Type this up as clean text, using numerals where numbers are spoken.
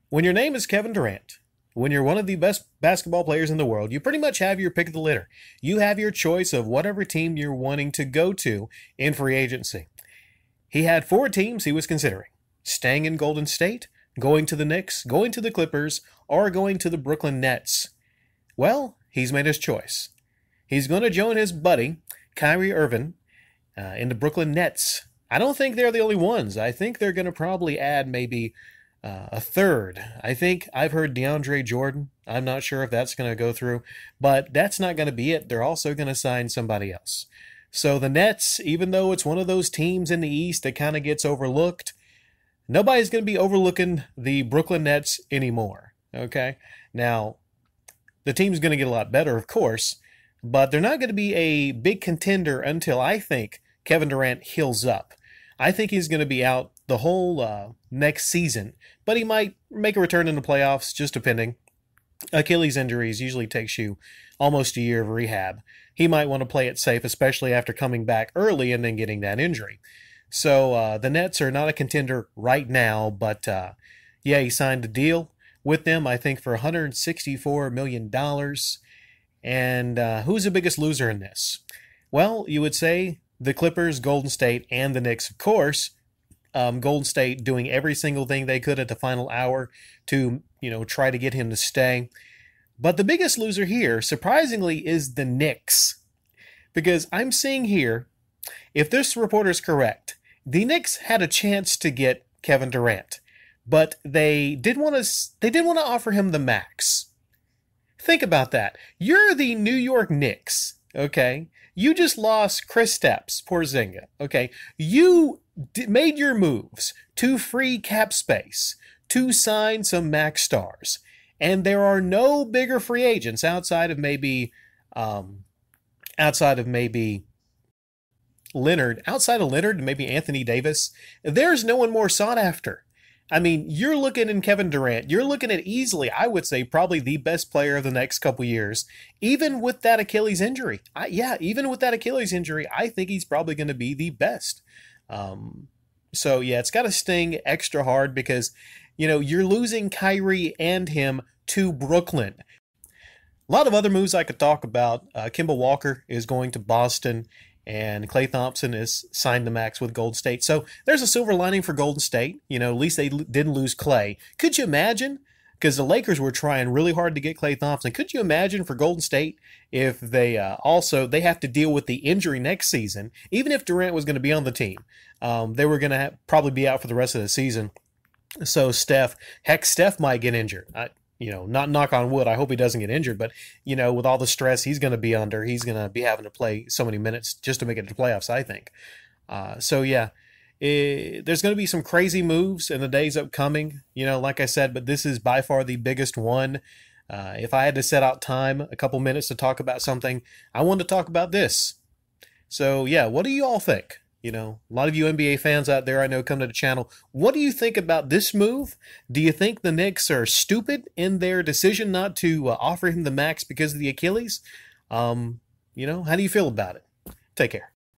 When your name is Kevin Durant, when you're one of the best basketball players in the world, you pretty much have your pick of the litter. You have your choice of whatever team you're wanting to go to in free agency. He had four teams he was considering: staying in Golden State, going to the Knicks, going to the Clippers, or going to the Brooklyn Nets. Well, he's made his choice. He's going to join his buddy, Kyrie Irving, in the Brooklyn Nets. I don't think they're the only ones. I think they're going to probably add maybe a third. I think I've heard DeAndre Jordan. I'm not sure if that's going to go through, but that's not going to be it. They're also going to sign somebody else. So the Nets, even though it's one of those teams in the East that kind of gets overlooked, nobody's going to be overlooking the Brooklyn Nets anymore. Okay? Now, the team's going to get a lot better, of course, but they're not going to be a big contender until I think Kevin Durant heals up. I think he's going to be out the whole next season, but he might make a return in the playoffs, just depending. Achilles injuries usually takes you almost a year of rehab. He might want to play it safe, especially after coming back early and then getting that injury. So the Nets are not a contender right now, but yeah, he signed a deal with them, I think, for $164 million. And who's the biggest loser in this? Well, you would say the Clippers, Golden State, and the Knicks, of course. Golden State doing every single thing they could at the final hour to, try to get him to stay. But the biggest loser here, surprisingly, is the Knicks. Because I'm seeing here, if this reporter is correct, the Knicks had a chance to get Kevin Durant, but they didn't want to offer him the max. Think about that. You're the New York Knicks, okay? You just lost Kristaps Porzingis, okay? You made your moves to free cap space, to sign some max stars, and there are no bigger free agents outside of maybe Leonard, maybe Anthony Davis. There's no one more sought after. I mean, you're looking in Kevin Durant. You're looking at easily, I would say, probably the best player of the next couple years, even with that Achilles injury. Even with that Achilles injury, I think he's probably going to be the best. So yeah, it's got to sting extra hard because, you're losing Kyrie and him to Brooklyn. A lot of other moves I could talk about. Kemba Walker is going to Boston, and Klay Thompson is signed the max with Golden State. So there's a silver lining for Golden State. At least they didn't lose Klay. Could you imagine? Because the Lakers were trying really hard to get Klay Thompson. Could you imagine for Golden State if they they have to deal with the injury next season? Even if Durant was going to be on the team, they were going to probably be out for the rest of the season. So Steph might get injured. Not knock on wood, I hope he doesn't get injured, but, with all the stress he's going to be under, he's going to be having to play so many minutes just to make it to the playoffs, I think. There's going to be some crazy moves in the days upcoming, like I said, but this is by far the biggest one. If I had to set out time, a couple minutes to talk about something, I wanted to talk about this. So, yeah, what do you all think? A lot of you NBA fans out there I know come to the channel. What do you think about this move? Do you think the Knicks are stupid in their decision not to offer him the max because of the Achilles? How do you feel about it? Take care.